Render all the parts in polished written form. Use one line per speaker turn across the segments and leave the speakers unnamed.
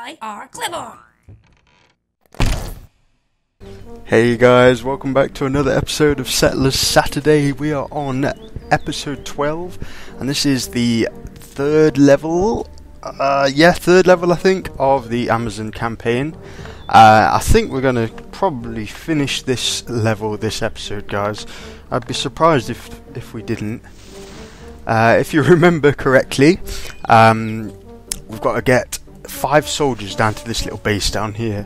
IRClevor.
Hey guys, welcome back to another episode of Settlers Saturday. We are on episode 12, and this is the third level, third level I think, of the Amazon campaign. I think we're going to probably finish this level this episode, guys. I'd be surprised if we didn't. If you remember correctly, we've got to get 5 soldiers down to this little base down here.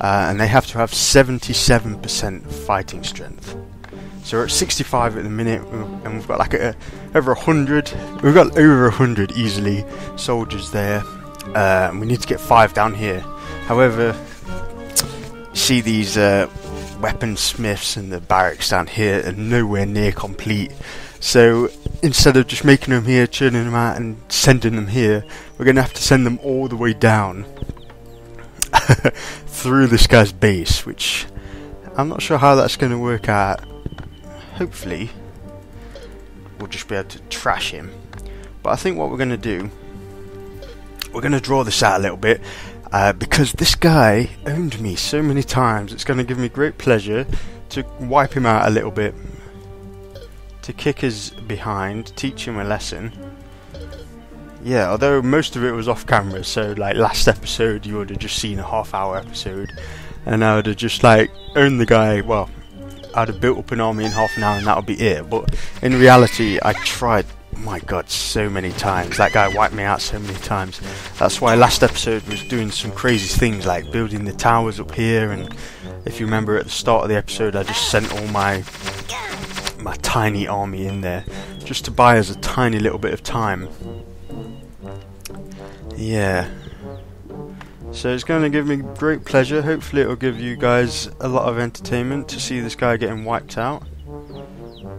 And they have to have 77% fighting strength. So we're at 65 at the minute, and we've got like over 100. We've got over 100 easily soldiers there. We need to get 5 down here. However, see these weaponsmiths and the barracks down here are nowhere near complete. So instead of just making them here, churning them out, and sending them here, we're going to have to send them all the way down through this guy's base, which I'm not sure how that's going to work out. Hopefully we'll just be able to trash him, but I think what we're going to do, we're going to draw this out a little bit, because this guy owned me so many times. It's going to give me great pleasure to wipe him out a little bit, to kick his behind, teach him a lesson. Yeah, although most of it was off camera, so like last episode you would have just seen a half-hour episode, and I would have just like owned the guy. Well, I'd have built up an army in half an hour and that would be it. But in reality, I tried, my god, so many times. That guy wiped me out so many times. That's why last episode was doing some crazy things like building the towers up here, and if you remember at the start of the episode I just sent all my tiny army in there just to buy us a tiny little bit of time. Yeah, so it's going to give me great pleasure. Hopefully it'll give you guys a lot of entertainment to see this guy getting wiped out.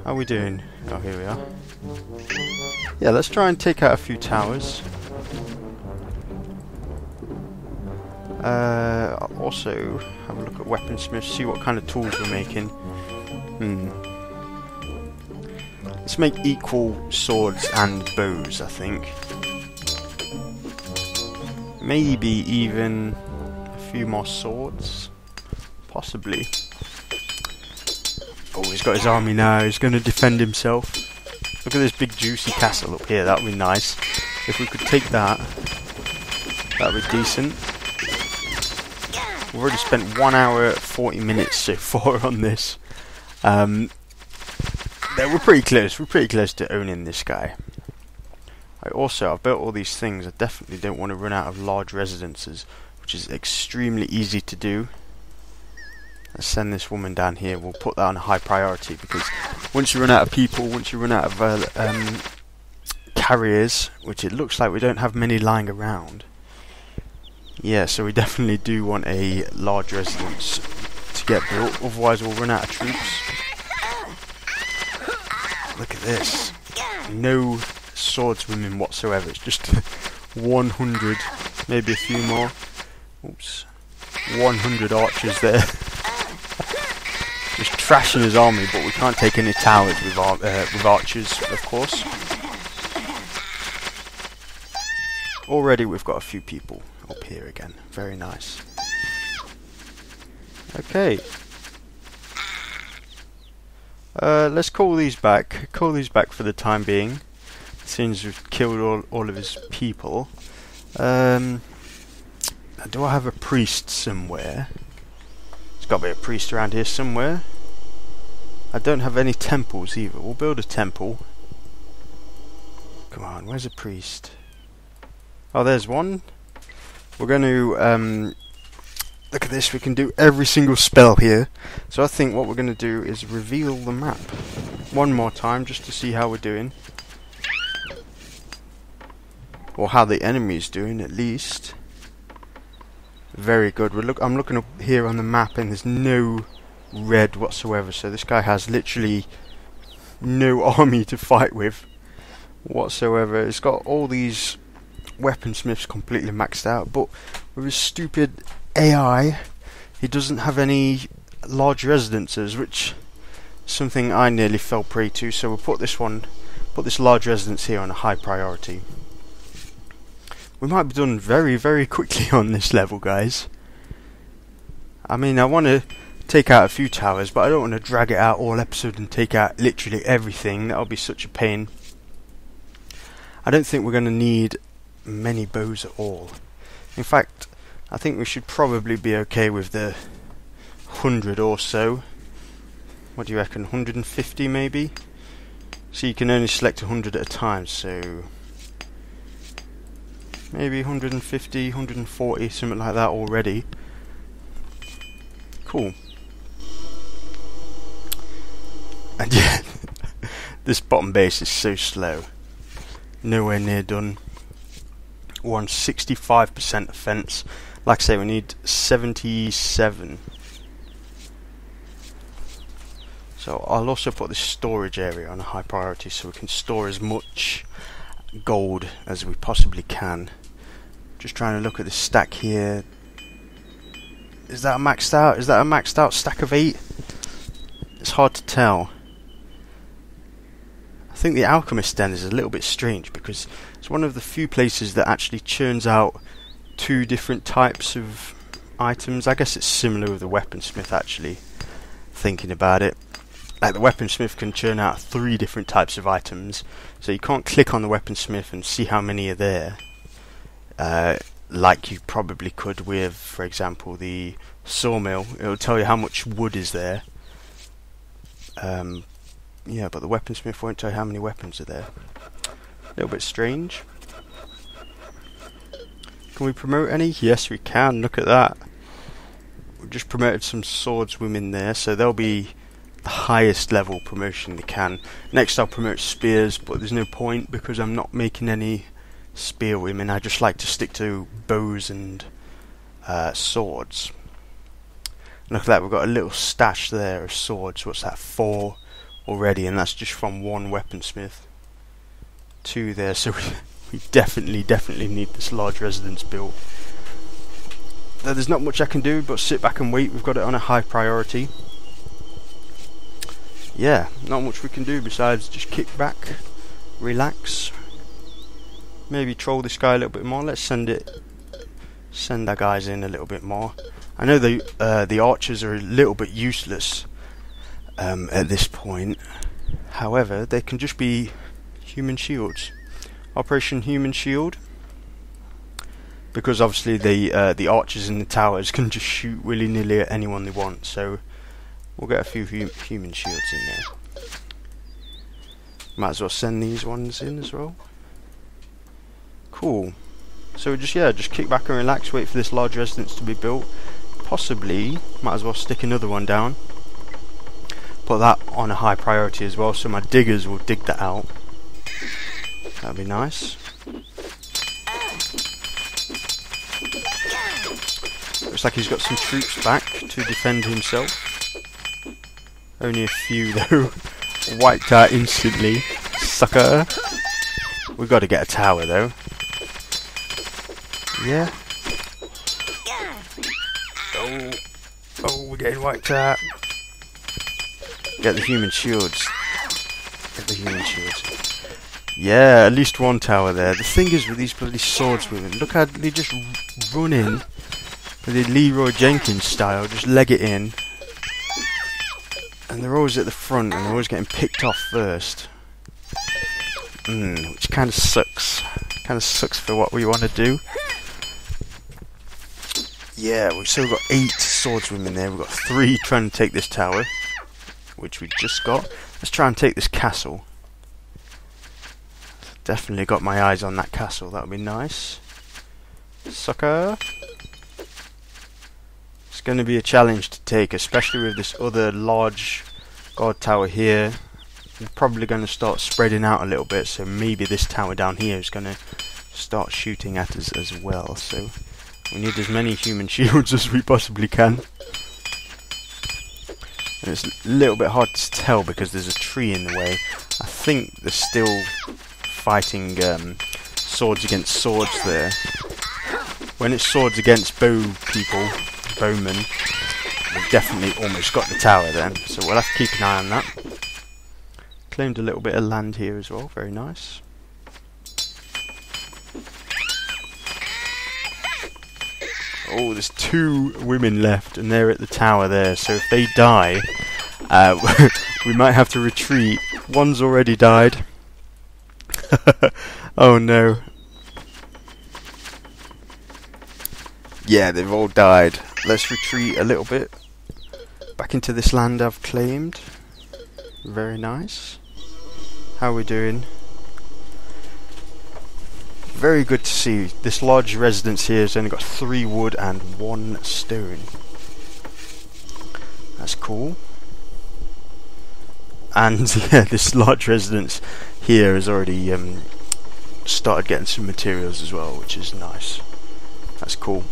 How are we doing? Oh, here we are. Yeah, let's try and take out a few towers. Also have a look at weaponsmiths, see what kind of tools we're making. Let's make equal swords and bows, I think. Maybe even a few more swords, possibly. Oh, he's got his army now. He's going to defend himself. Look at this big juicy castle up here. That would be nice. If we could take that, that would be decent. We've already spent 1 hour 40 minutes so far on this. We're pretty close. We're pretty close to owning this guy. I've built all these things. I definitely don't want to run out of large residences, which is extremely easy to do. Let's send this woman down here. We'll put that on a high priority, because once you run out of people, once you run out of carriers, which it looks like we don't have many lying around. Yeah, so we definitely do want a large residence to get built, otherwise we'll run out of troops. Look at this. No swordswomen whatsoever. It's just 100, maybe a few more. Oops, 100 archers there. Just trashing his army, but we can't take any towers with archers, of course. Already we've got a few people up here again. Very nice. Okay. Let's call these back. Call these back for the time being, since we've killed all of his people. Do I have a priest somewhere? There's got to be a priest around here somewhere. I don't have any temples either. We'll build a temple. Come on, where's a priest? Oh, there's one. We're going to look at this. We can do every single spell here. So I think what we're going to do is reveal the map one more time, just to see how we're doing. Or how the enemy's doing, at least. Very good. I'm looking up here on the map, and there's no red whatsoever. So this guy has literally no army to fight with whatsoever. It's got all these weaponsmiths completely maxed out, but with his stupid AI, he doesn't have any large residences, which is something I nearly fell prey to. So we'll put this large residence here on a high priority. we might be done very, very quickly on this level, guys. I mean, I want to take out a few towers, but I don't want to drag it out all episode and take out literally everything. That'll be such a pain. I don't think we're going to need many bows at all. In fact, I think we should probably be okay with the 100 or so. What do you reckon? 150 maybe? So you can only select 100 at a time, so maybe 150, 140, something like that already. Cool. And yeah, this bottom base is so slow. Nowhere near done. We're on 65% offense. Like I say, we need 77. So I'll also put this storage area on a high priority so we can store as much gold as we possibly can. Just trying to look at this stack here. Is that a maxed out? Is that a maxed out stack of 8? It's hard to tell. I think the alchemist den is a little bit strange because it's one of the few places that actually churns out 2 different types of items. I guess it's similar with the weaponsmith actually, thinking about it. Like the weaponsmith can churn out 3 different types of items, so you can't click on the weaponsmith and see how many are there, like you probably could with, for example, the sawmill. It'll tell you how much wood is there. Yeah, but the weaponsmith won't tell you how many weapons are there. A little bit strange. Can we promote any? Yes, we can. Look at that. We just promoted some swordswomen there, so they'll be the highest level promotion they can. Next I'll promote spears, but there's no point because I'm not making any spear women. I just like to stick to bows and swords. Look at that, we've got a little stash there of swords. What's that, 4 already, and that's just from 1 weaponsmith. 2 there, so we definitely need this large residence built. There's not much I can do but sit back and wait. We've got it on a high priority. Yeah, not much we can do besides just kick back, relax, maybe troll this guy a little bit more. Let's send our guys in a little bit more. I know the archers are a little bit useless at this point. However, they can just be human shields. Operation Human Shield, because obviously the archers in the towers can just shoot willy-nilly at anyone they want. So we'll get a few human shields in there. Might as well send these ones in as well. Cool. So just kick back and relax, wait for this large residence to be built. Possibly, might as well stick another one down. Put that on a high priority as well, so my diggers will dig that out. That'd be nice. Looks like he's got some troops back to defend himself. Only a few though. Wiped out instantly. Sucker. We've got to get a tower though. Yeah. Oh, we're getting wiped out. Get the human shields. Get the human shields. Yeah, at least 1 tower there. The thing is with these bloody swordswomen, look how they just run in with the Leroy Jenkins style, just leg it in. And they're always at the front and they're always getting picked off first. Which kind of sucks. Kind of sucks for what we want to do. Yeah, we've still got 8 swordswomen there. We've got 3 trying to take this tower, which we just got. Let's try and take this castle. Definitely got my eyes on that castle. That would be nice. Sucker. It's going to be a challenge to take, especially with this other large guard tower here. They're probably going to start spreading out a little bit, so maybe this tower down here is going to start shooting at us as well. So we need as many human shields as we possibly can. And it's a little bit hard to tell because there's a tree in the way. I think they're still fighting swords against swords there. When it's swords against bowmen, we've definitely almost got the tower then, so we'll have to keep an eye on that. Claimed a little bit of land here as well, very nice. Oh, there's 2 women left, and they're at the tower there. So if they die, we might have to retreat. One's already died. Oh no. Yeah, they've all died. Let's retreat a little bit. Back into this land I've claimed. Very nice. How are we doing? Very good to see. This large residence here has only got 3 wood and 1 stone. That's cool. And yeah, this large residence here has already started getting some materials as well, which is nice. That's cool.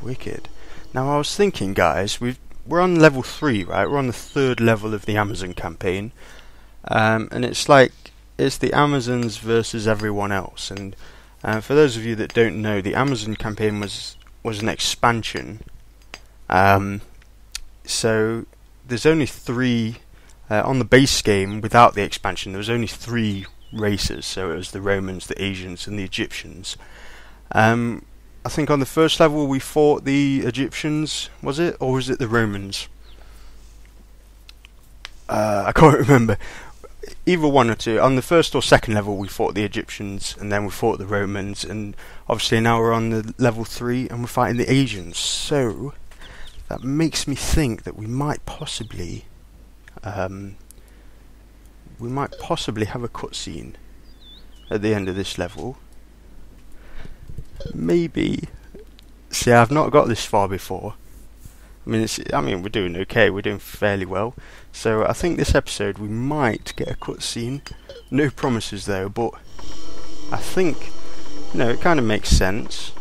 Wicked. Now I was thinking, guys, we're on level 3, right? We're on the 3rd level of the Amazon campaign, and it's like it's the Amazons versus everyone else. And for those of you that don't know, the Amazon campaign was an expansion. So there's only 3 on the base game without the expansion. There was only 3 races. So it was the Romans, the Asians, and the Egyptians. I think on the first level we fought the Egyptians, was it? Or was it the Romans? I can't remember. Either one or two. On the first or second level we fought the Egyptians, and then we fought the Romans, and obviously now we're on the level 3 and we're fighting the Asians. So that makes me think that we might possibly have a cutscene at the end of this level. Maybe. See, I've not got this far before. I mean, we're doing okay. We're doing fairly well. So I think this episode we might get a cutscene. No promises though, but I think, it kind of makes sense.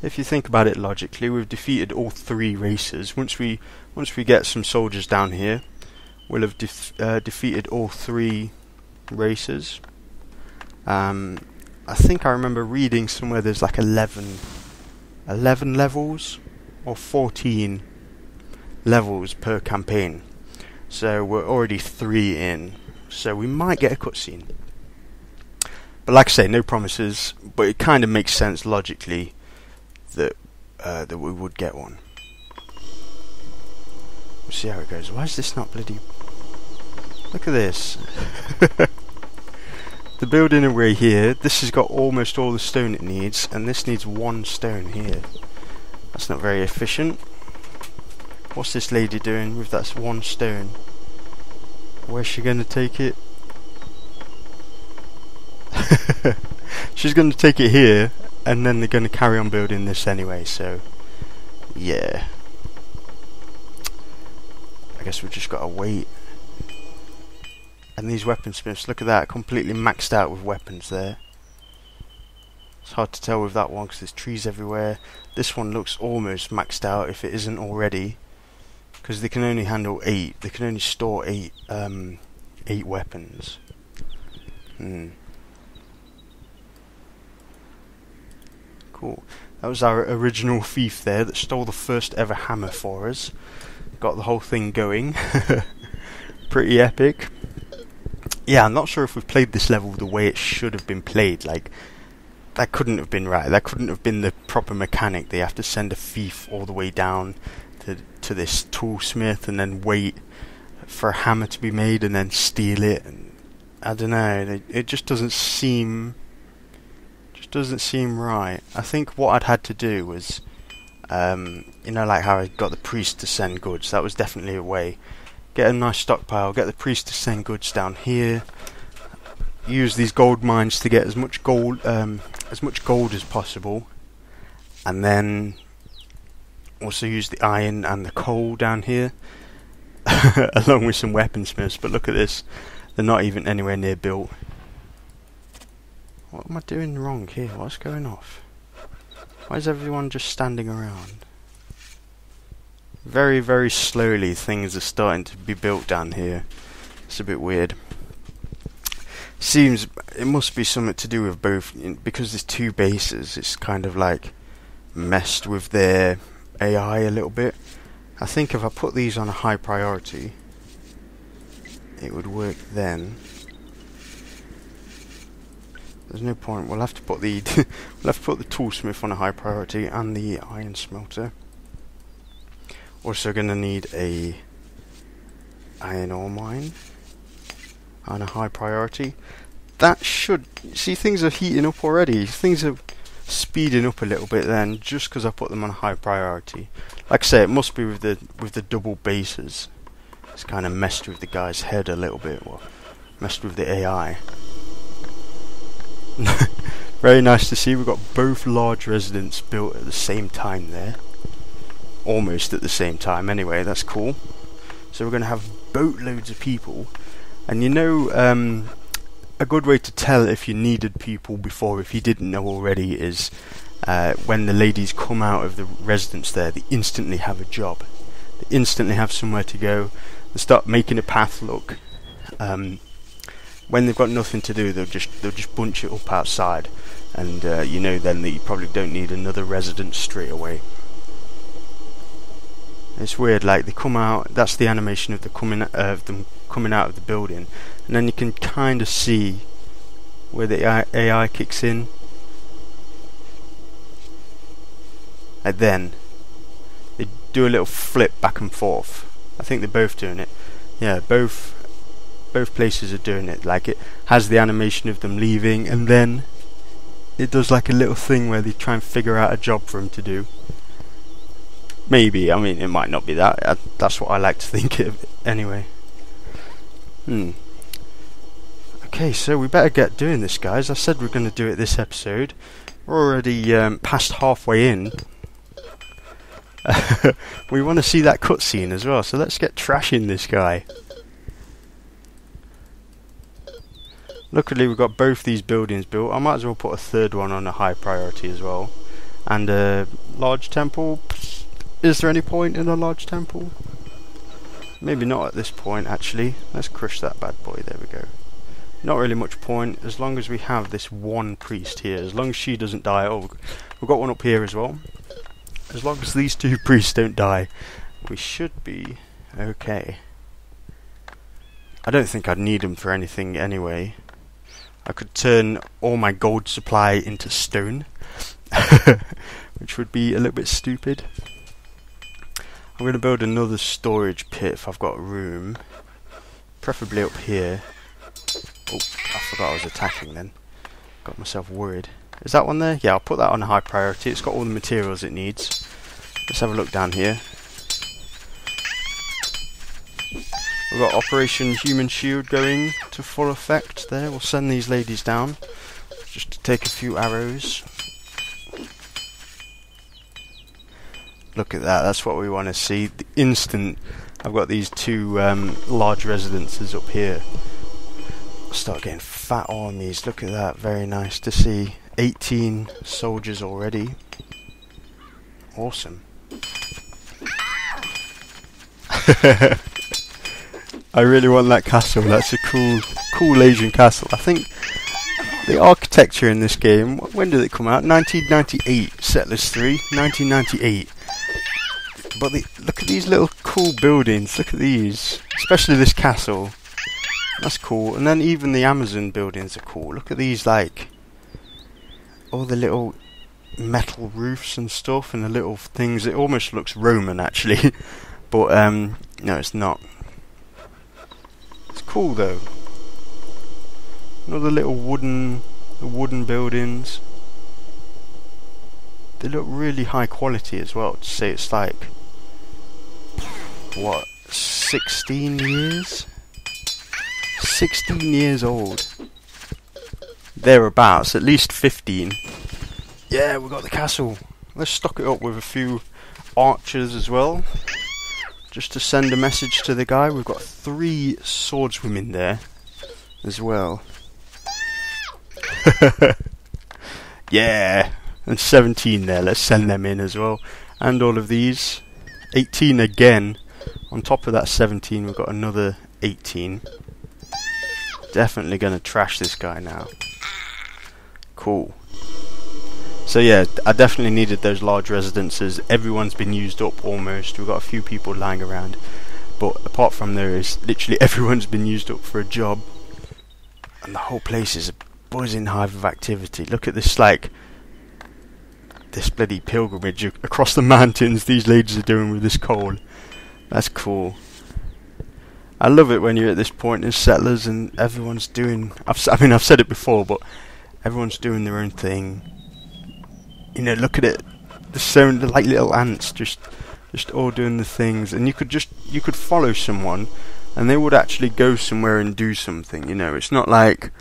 If you think about it logically, we've defeated all 3 races. Once we get some soldiers down here, we'll have defeated all 3 races. I think I remember reading somewhere there's like 11 levels or 14 levels per campaign. So we're already 3 in. So we might get a cutscene. But like I say, no promises. But it kind of makes sense logically that we would get one. We'll see how it goes. Why is this not bloody... Look at this. The building array here, this has got almost all the stone it needs, and this needs 1 stone here. That's not very efficient. What's this lady doing with that 1 stone? Where's she going to take it? She's going to take it here, and then they're going to carry on building this anyway, so yeah. I guess we've just got to wait. And these weaponsmiths, look at that, completely maxed out with weapons there. It's hard to tell with that one because there's trees everywhere. This one looks almost maxed out if it isn't already, because they can only handle 8. They can only store 8 weapons. Cool. That was our original thief there that stole the first ever hammer for us. Got the whole thing going. Pretty epic. Yeah, I'm not sure if we've played this level the way it should have been played. Like, that couldn't have been right. That couldn't have been the proper mechanic. They have to send a thief all the way down to this toolsmith and then wait for a hammer to be made and then steal it. And I don't know. It just doesn't seem right. I think what I'd had to do was, like how I got the priest to send goods. That was definitely a way. Get a nice stockpile, get the priest to send goods down here, use these gold mines to get as much gold as possible, and then also use the iron and the coal down here, along with some weaponsmiths. But look at this, they're not even anywhere near built. What am I doing wrong here? What's going off? Why is everyone just standing around? Very, very slowly things are starting to be built down here. It's a bit weird. Seems it must be something to do with both, because there's 2 bases. It's kind of like messed with their AI a little bit. I think if I put these on a high priority, it would work then. There's no point. We'll have to put the we'll have to put the toolsmith on a high priority and the iron smelter. Also going to need a iron ore mine on a high priority. That should see things are heating up already. Things are speeding up a little bit then, just because I put them on a high priority. Like I say, it must be with the double bases. It's kind of messed with the guy's head a little bit, or messed with the AI. Very nice to see. We've got both large residents built at the same time there. Almost at the same time anyway, that's cool. So we're going to have boatloads of people. And you know, a good way to tell if you needed people before, if you didn't know already, is when the ladies come out of the residence there, they instantly have a job. They instantly have somewhere to go. They start making a path look. When they've got nothing to do, they'll just bunch it up outside, and you know then that you probably don't need another resident straight away. It's weird, like they come out. That's the animation of them coming out of the building, and then you can kind of see where the AI kicks in, and then they do a little flip back and forth. I think they're both doing it. Yeah, both places are doing it. Like, it has the animation of them leaving, and then it does like a little thing where they try and figure out a job for him to do. Maybe, I mean, it might not be that. That's what I like to think of anyway. Okay, so we better get doing this, guys. I said we're going to do it this episode. We're already past halfway in. We want to see that cutscene as well, so let's get trashing this guy. Luckily we've got both these buildings built. I might as well put a third one on a high priority as well. And a large temple. Is there any point in a large temple? Maybe not at this point, actually. Let's crush that bad boy. There we go. Not really much point, as long as we have this one priest here. As long as she doesn't die. Oh, we've got one up here as well. As long as these two priests don't die, we should be okay. I don't think I'd need them for anything anyway. I could turn all my gold supply into stone, which would be a little bit stupid. I'm going to build another storage pit if I've got room, preferably up here. Oh, I forgot I was attacking then. Got myself worried. Is that one there? Yeah, I'll put that on a high priority. It's got all the materials it needs. Let's have a look down here. We've got Operation Human Shield going to full effect there. We'll send these ladies down just to take a few arrows. Look at that, that's what we want to see. The instant I've got these two large residences up here, I'll start getting fat armies. Look at that, very nice to see. 18 soldiers already. Awesome. I really want that castle. That's a cool Asian castle. I think the architecture in this game, when did it come out? 1998, Settlers 3, 1998. But look at these little cool buildings. Look at these, especially this castle. That's cool. And then even the Amazon buildings are cool. Look at these, like all the little metal roofs and stuff, and the little things. It almost looks Roman actually, but no, it's not. It's cool though. Another little wooden buildings. They look really high quality as well. To say it's like, what, 16 years? 16 years old. Thereabouts, at least 15. Yeah, we got the castle. Let's stock it up with a few archers as well, just to send a message to the guy. We've got 3 swordswomen there as well. Yeah, and 17 there. Let's send them in as well. And all of these. 18 again. On top of that 17, we've got another 18. Definitely going to trash this guy now. Cool. So yeah, I definitely needed those large residences. Everyone's been used up almost. We've got a few people lying around, but apart from there, is literally everyone's been used up for a job, and the whole place is buzzing hive of activity. Look at this, like, this bloody pilgrimage across the mountains these ladies are doing with this coal. That's cool. I love it when you're at this point as settlers and everyone's doing... I've said it before, but everyone's doing their own thing. You know, look at it. There's so many, like, little ants just all doing the things. And you could follow someone and they would actually go somewhere and do something, you know. It's not like...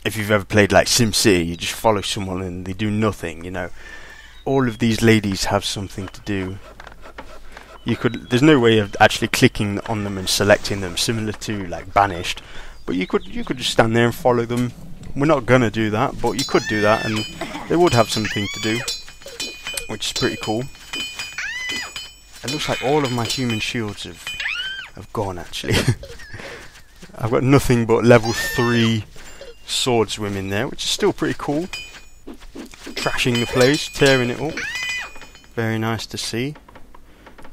if you've ever played like SimCity, you just follow someone and they do nothing, you know. All of these ladies have something to do. There's no way of actually clicking on them and selecting them, similar to like Banished, but you could just stand there and follow them. We're not gonna do that, but you could do that and they would have something to do, which is pretty cool. It looks like all of my human shields have gone actually. I've got nothing but level 3 swordswomen there, which is still pretty cool. Trashing the place, tearing it up. Very nice to see.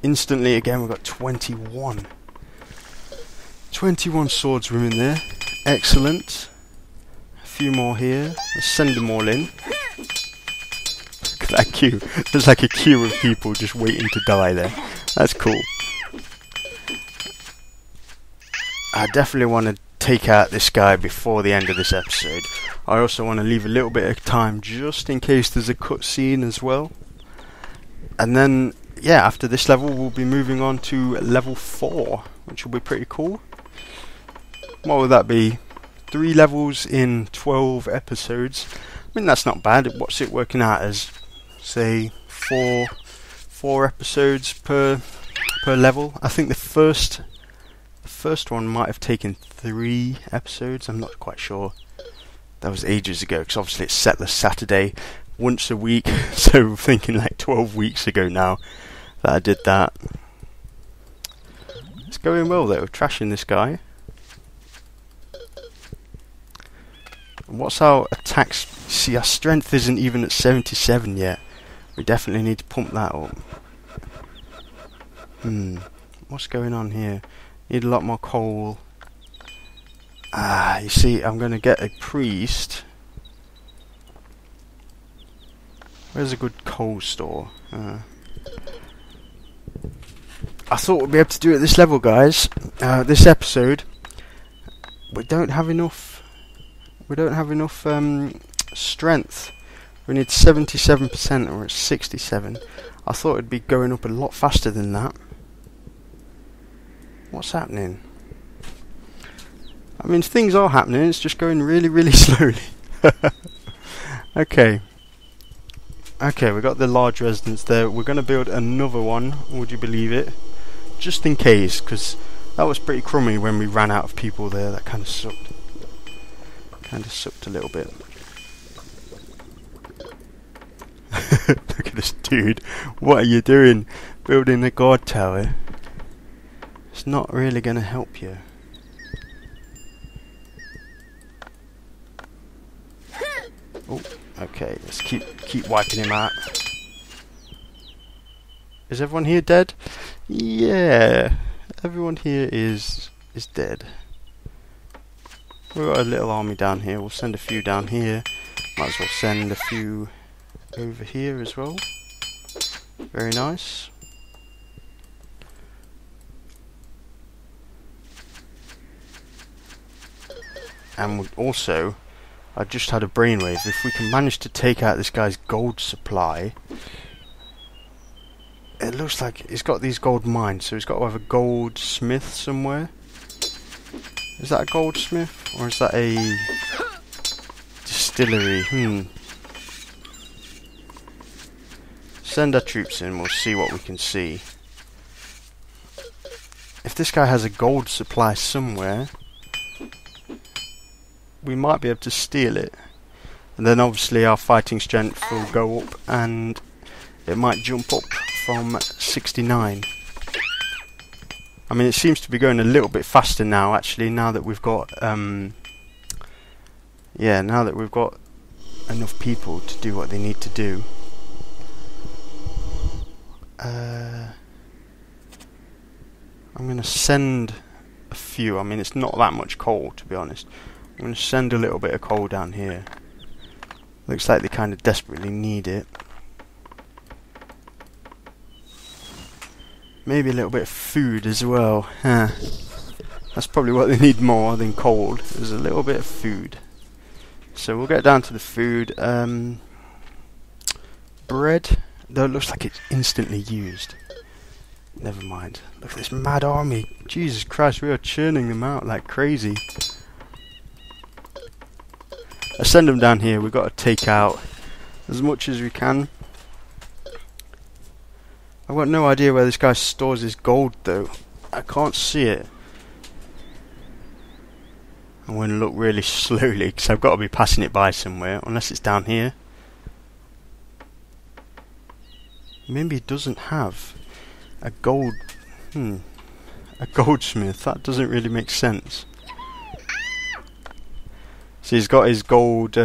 Instantly again we've got 21 swordswomen there. Excellent. A few more here. Let's send them all in. Look at that queue. There's like a queue of people just waiting to die there. That's cool. I definitely want to take out this guy before the end of this episode. I also want to leave a little bit of time just in case there's a cutscene as well. And then, yeah, after this level we'll be moving on to level 4, which will be pretty cool. What would that be? 3 levels in 12 episodes. I mean, that's not bad. What's it working out as? Say, 4 episodes per level. I think the first one might have taken 3 episodes. I'm not quite sure. That was ages ago, because obviously it's Settlers Saturday once a week. So I'm thinking like 12 weeks ago now that I did that. It's going well though, trashing this guy. What's our attacks? See, our strength isn't even at 77 yet. We definitely need to pump that up. What's going on here? Need a lot more coal. You see, I'm going to get a priest. Where's a good coal store? I thought we'd be able to do it this level, guys. This episode, we don't have enough. We don't have enough strength. We need 77%, or it's 67. I thought it'd be going up a lot faster than that. What's happening? I mean, things are happening, it's just going really, really slowly. Okay. Okay, we got the large residence there. We're going to build another one, would you believe it? Just in case, because that was pretty crummy when we ran out of people there. That kind of sucked. Kind of sucked a little bit. Look at this dude. What are you doing? Building a guard tower? It's not really going to help you. Oh, okay. Let's keep wiping him out. Is everyone here dead? Yeah, everyone here is dead. We've got a little army down here. We'll send a few down here. Might as well send a few over here as well. Very nice. And also, I just had a brainwave. If we can manage to take out this guy's gold supply, it looks like he's got these gold mines, so he's got to have a goldsmith somewhere. Is that a goldsmith, or is that a distillery? Send our troops in, we'll see what we can see. If this guy has a gold supply somewhere, we might be able to steal it. And then obviously our fighting strength will go up, and it might jump up from 69. I mean, it seems to be going a little bit faster now, actually, now that we've got now that we've got enough people to do what they need to do. I'm going to send a few. I mean, it's not that much coal, to be honest. I'm going to send a little bit of coal down here. Looks like they kind of desperately need it. Maybe a little bit of food as well. Huh. That's probably what they need more than coal. Is a little bit of food. So we'll get down to the food. Bread. Though it looks like it's instantly used. Never mind. Look at this mad army. Jesus Christ, we are churning them out like crazy. Let's send them down here. We've got to take out as much as we can. I've got no idea where this guy stores his gold though. I can't see it. I'm going to look really slowly because I've got to be passing it by somewhere. Unless it's down here. Maybe he doesn't have a gold... a goldsmith. That doesn't really make sense. So he's got his gold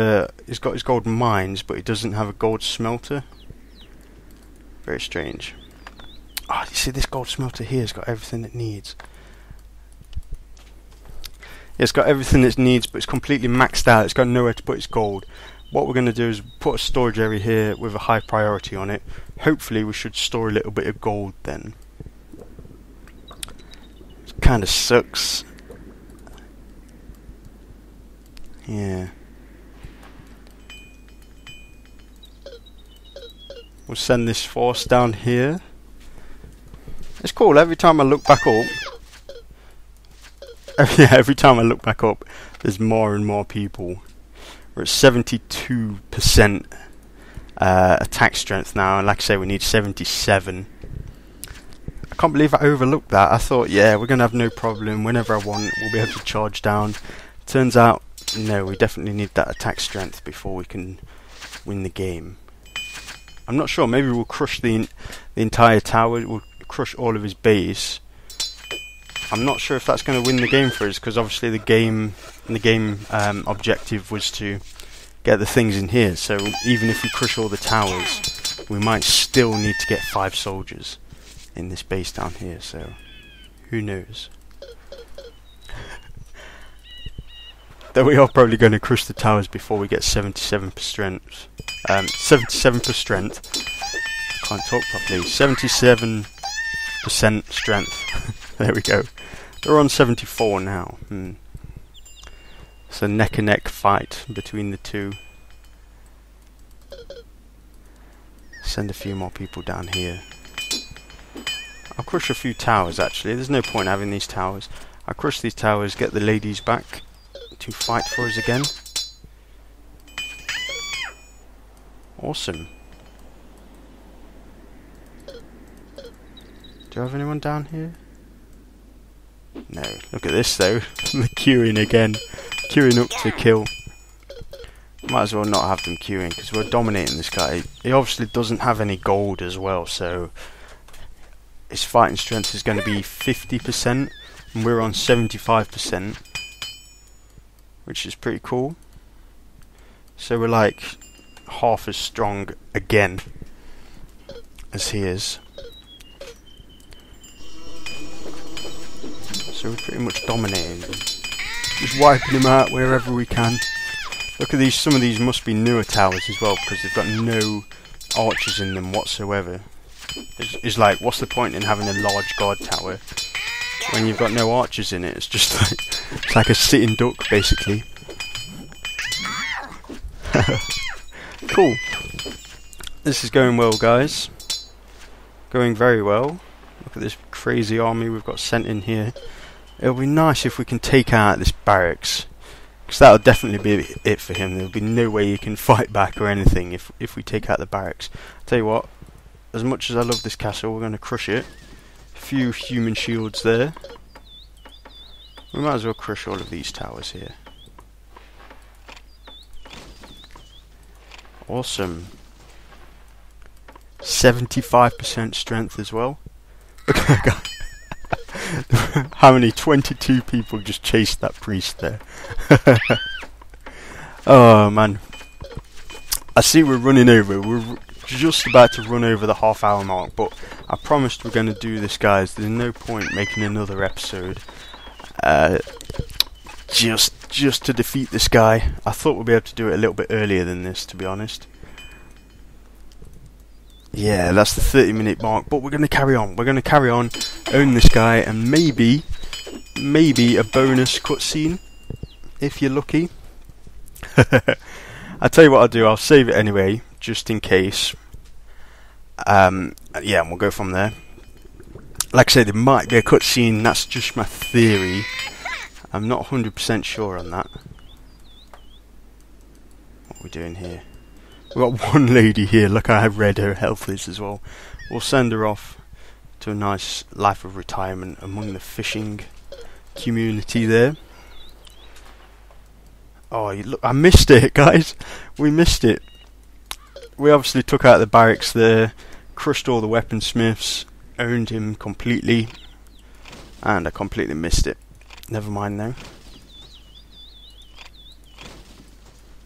mines, but he doesn't have a gold smelter. Very strange. Oh, you see this gold smelter here has got everything it needs. Yeah, it's got everything it needs, but it's completely maxed out. It's got nowhere to put its gold. What we're going to do is put a storage area here with a high priority on it. Hopefully we should store a little bit of gold then. It kind of sucks. Yeah. We'll send this force down here. It's cool, every time I look back up... every time I look back up, there's more and more people. We're at 72% attack strength now, and like I say, we need 77. I can't believe I overlooked that. I thought, yeah, we're going to have no problem. Whenever I want, we'll be able to charge down. Turns out, no, we definitely need that attack strength before we can win the game. I'm not sure, maybe we'll crush the entire tower, we'll crush all of his base. I'm not sure if that's going to win the game for us, because obviously the game objective was to get the things in here, so even if we crush all the towers, we might still need to get 5 soldiers in this base down here, so who knows. Though we are probably going to crush the towers before we get 77%. 77%. Can't talk properly. 77% strength. There we go. They're on 74 now. It's a neck and neck fight between the two. Send a few more people down here. I'll crush a few towers actually. There's no point having these towers. I'll crush these towers, get the ladies back to fight for us again. Awesome. Do I have anyone down here? No. Look at this though. The queuing again. Queuing up to kill. Might as well not have them queuing because we're dominating this guy. He obviously doesn't have any gold as well, so his fighting strength is going to be 50% and we're on 75%, which is pretty cool. So we're like half as strong again as he is. So we're pretty much dominating them. Just wiping them out wherever we can. Look at these, some of these must be newer towers as well because they've got no archers in them whatsoever. It's like, what's the point in having a large guard tower when you've got no archers in it? It's just like, it's like a sitting duck basically. Cool. This is going well, guys. Going very well. Look at this crazy army we've got sent in here. It'll be nice if we can take out this barracks, because that'll definitely be it for him. There'll be no way he can fight back or anything if we take out the barracks. I'll tell you what, as much as I love this castle, we're going to crush it. A few human shields there. We might as well crush all of these towers here. Awesome. 75% strength as well. Look at that guy. How many? 22 people just chased that priest there. Oh man. I see we're running over. We're just about to run over the half-hour mark, but I promised we're going to do this, guys. There's no point making another episode just just to defeat this guy. I thought we'd be able to do it a little bit earlier than this, to be honest. Yeah, that's the 30-minute mark, but we're going to carry on. We're going to carry on, own this guy, and maybe a bonus cutscene, if you're lucky. I'll tell you what I'll do, I'll save it anyway, just in case. Yeah, and we'll go from there. Like I said, there might be a cutscene, that's just my theory. I'm not 100% sure on that. What are we doing here? We've got one lady here, look how red her health is as well. We'll send her off to a nice life of retirement among the fishing community there. Oh, look, I missed it, guys. We missed it. We obviously took out the barracks there, crushed all the weaponsmiths, owned him completely, and I completely missed it. Never mind now.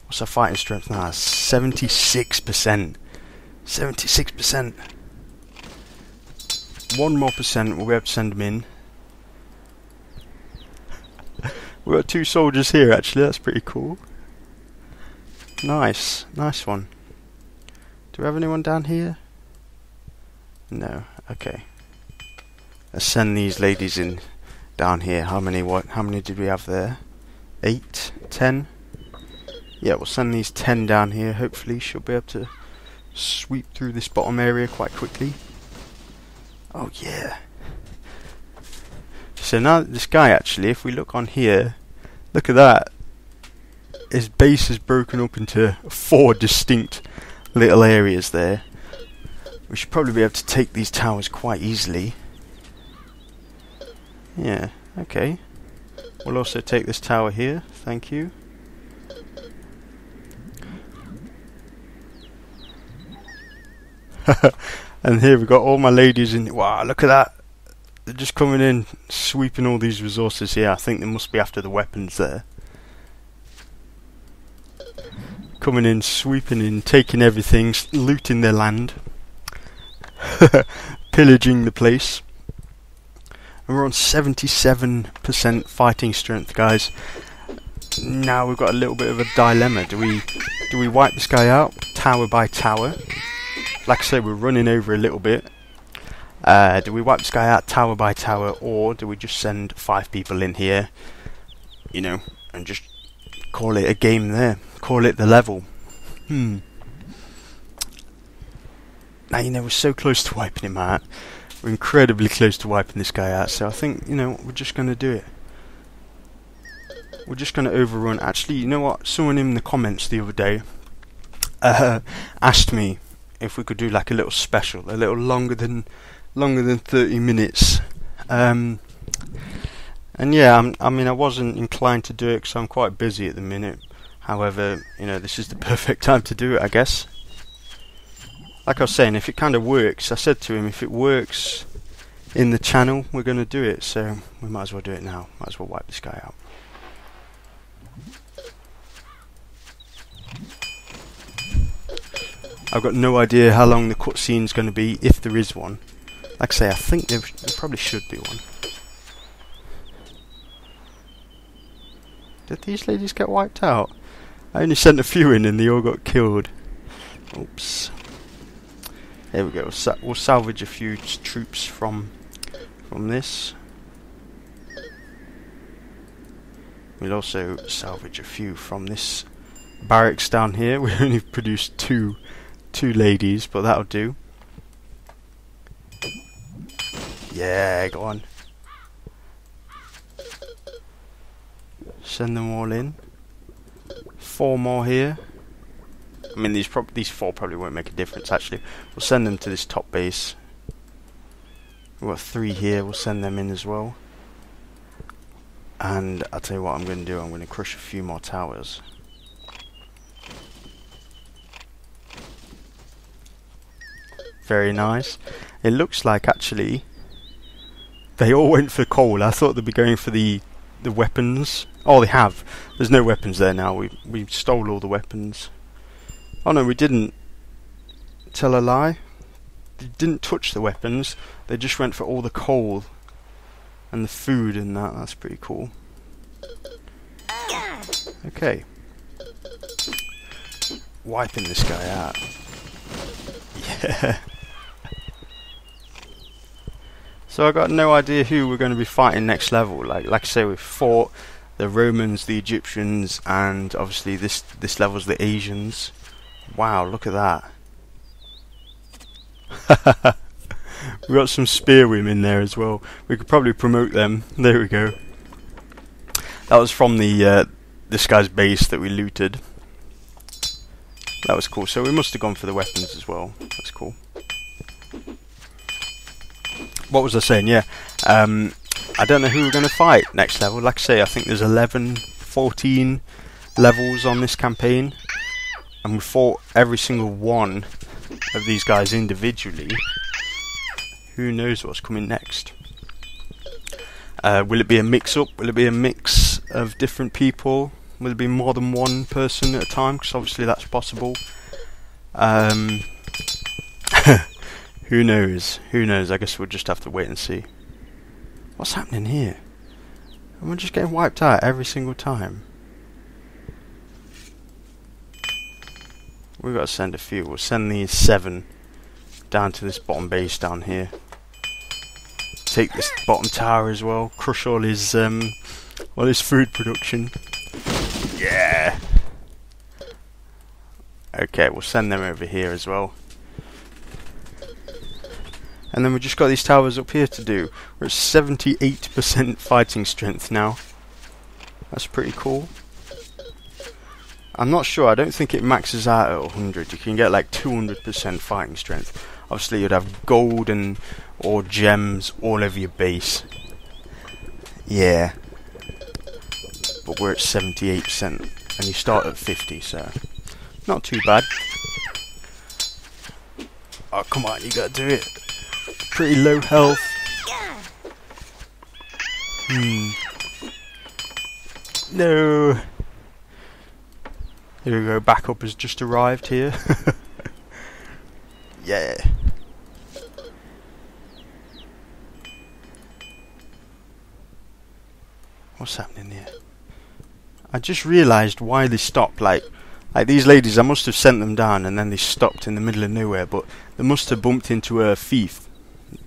What's our fighting strength now? 76%. 76%. 1 more percent, we'll be able to send them in. We've got 2 soldiers here actually, that's pretty cool. Nice, nice one. Do we have anyone down here? No, okay. Let's send these ladies in down here. How many did we have there? 8? 10? Yeah, we'll send these 10 down here. Hopefully she'll be able to sweep through this bottom area quite quickly. Oh yeah. So now this guy actually, if we look on here, look at that. His base is broken up into 4 distinct little areas there. We should probably be able to take these towers quite easily. Yeah, okay. We'll also take this tower here, thank you. And here we've got all my ladies in. Wow, look at that. They're just coming in, sweeping all these resources here. I think they must be after the weapons there. Coming in, sweeping in, taking everything, looting their land. Pillaging the place. And we're on 77% fighting strength, guys. Now we've got a little bit of a dilemma. Do we wipe this guy out, tower by tower? Like I said, we're running over a little bit. Do we wipe this guy out tower by tower, or do we just send 5 people in here, you know, and just call it a game there? Call it the level. Now, you know, we're so close to wiping him out. We're incredibly close to wiping this guy out, so I think, you know, we're just going to do it. We're just going to overrun. Actually, you know what? Someone in the comments the other day asked me if we could do like a little special, a little longer than 30 minutes. And yeah, I mean, I wasn't inclined to do it because I'm quite busy at the minute. However, you know, this is the perfect time to do it, I guess. Like I was saying, if it kind of works, I said to him, if it works in the channel, we're going to do it. So we might as well do it now. Might as well wipe this guy out. I've got no idea how long the cutscene's going to be, if there is one. Like I say, I think there probably should be one. Did these ladies get wiped out? I only sent a few in and they all got killed. Oops. There we go. We'll salvage a few troops from this. We'll also salvage a few from this barracks down here. We only produced two ladies, but that'll do. Yeah, go on. Send them all in. 4 more here. I mean, these 4 probably won't make a difference, actually. We'll send them to this top base. We've got 3 here, we'll send them in as well. And I'll tell you what I'm going to do, I'm going to crush a few more towers. Very nice. It looks like, actually, they all went for coal. I thought they'd be going for the weapons. Oh, they have. There's no weapons there now. We stole all the weapons. Oh no, we didn't. Tell a lie. They didn't touch the weapons. They just went for all the coal and the food and that. That's pretty cool. Okay. Wiping this guy out. Yeah. So I got no idea who we're going to be fighting next level. Like I say, we've fought the Romans, the Egyptians, and obviously this level's the Asians. Wow, look at that. We got some spear women there as well. We could probably promote them. There we go. That was from the this guy's base that we looted. That was cool. So we must have gone for the weapons as well. That's cool. What was I saying? Yeah. I don't know who we're going to fight next level. Like I say, I think there's 11, 14 levels on this campaign. And we fought every single one of these guys individually. Who knows what's coming next? Will it be a mix-up? Will it be a mix of different people? Will it be more than one person at a time? Because obviously that's possible. Who knows? Who knows? I guess we'll just have to wait and see. What's happening here? Am I just getting wiped out every single time? We've got to send a few. We'll send these 7 down to this bottom base down here. Take this bottom tower as well. Crush all his food production. Yeah. Okay, we'll send them over here as well. And then we've just got these towers up here to do. We're at 78% fighting strength now. That's pretty cool. I'm not sure, I don't think it maxes out at 100. You can get like 200% fighting strength. Obviously you'd have gold or gems all over your base. Yeah. But we're at 78% and you start at 50, so not too bad. Oh come on, you gotta do it. Pretty low health. No. Here we go, backup has just arrived here. Yeah. What's happening here? I just realised why they stopped. Like these ladies, I must have sent them down and then they stopped in the middle of nowhere, but they must have bumped into a thief.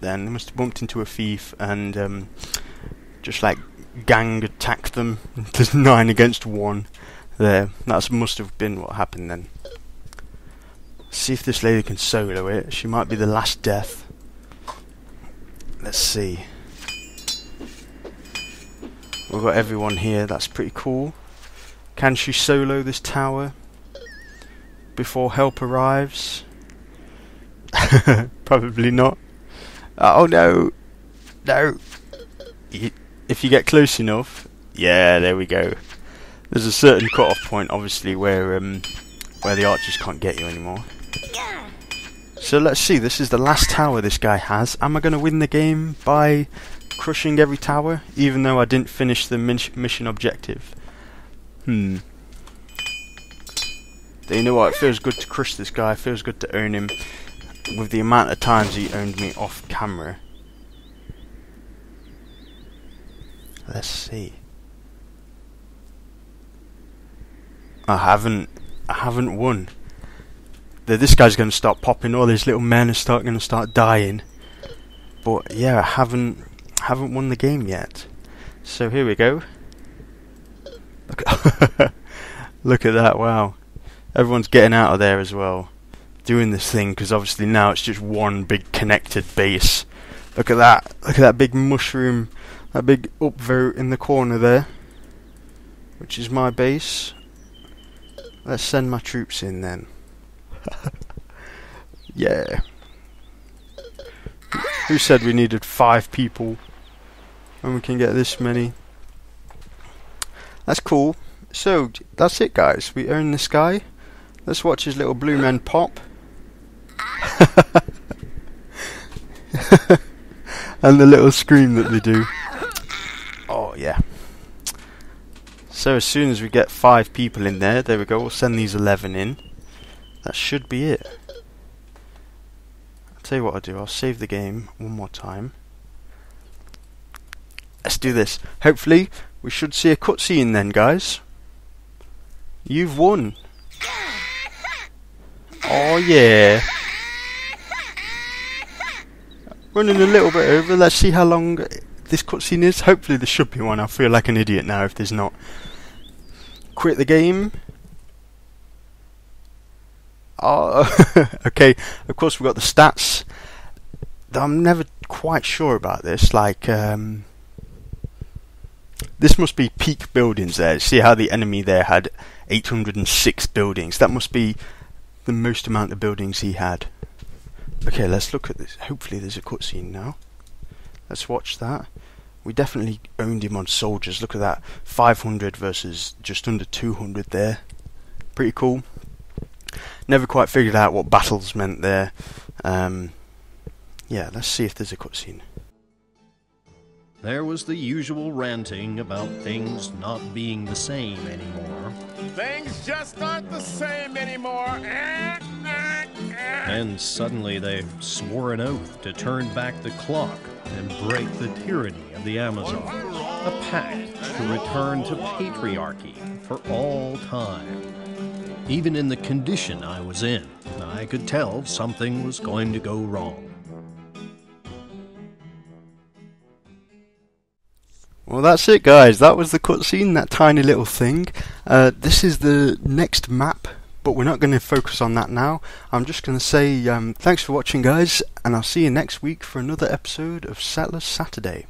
Then they must have bumped into a thief and just like gang attacked them. There's 9 against 1 there. That must have been what happened then. See if this lady can solo it. She might be the last death. Let's see. We've got everyone here. That's pretty cool. Can she solo this tower before help arrives? Probably not. Oh no! No! If you get close enough, yeah, there we go. There's a certain cut-off point, obviously, where the archers can't get you anymore. So let's see. This is the last tower this guy has. Am I going to win the game by crushing every tower, even though I didn't finish the mission objective? But you know what? It feels good to crush this guy. It feels good to own him. With the amount of times he owned me off camera. Let's see. I haven't won. This guy's going to start popping. All his little men are going to start dying. But yeah, I haven't won the game yet. So here we go. Look at that! Wow, everyone's getting out of there as well. Doing this thing because obviously now it's just one big connected base. Look at that! Look at that big mushroom, that big upvote in the corner there, which is my base. Let's send my troops in then. Yeah. Who said we needed 5 people when we can get this many? That's cool. So that's it, guys. We own this guy. Let's watch his little blue men pop. And the little scream that they do. Oh yeah. So as soon as we get 5 people in there we go, we'll send these 11 in. That should be it. I'll tell you what I'll do, I'll save the game one more time. Let's do this. Hopefully we should see a cutscene then, guys. You've won. Oh yeah. Running a little bit over. Let's see how long this cutscene is. Hopefully there should be one. I feel like an idiot now if there's not. Quit the game. Oh, okay. Of course we've got the stats. I'm never quite sure about this. Like, this must be peak buildings there. See how the enemy there had 806 buildings. That must be the most amount of buildings he had. Okay, let's look at this. Hopefully there's a cutscene now. Let's watch that. We definitely owned him on soldiers. Look at that. 500 versus just under 200 there. Pretty cool. Never quite figured out what battles meant there. Yeah, let's see if there's a cutscene.
There was the usual ranting about things not being the same anymore.
Things just aren't the same anymore.
And suddenly they swore an oath to turn back the clock and break the tyranny of the Amazon. A pact to return to patriarchy for all time. Even in the condition I was in, I could tell something was going to go wrong.
Well, that's it, guys. That was the cutscene, that tiny little thing. This is the next map, but we're not going to focus on that now. I'm just going to say thanks for watching, guys, and I'll see you next week for another episode of Settlers Saturday.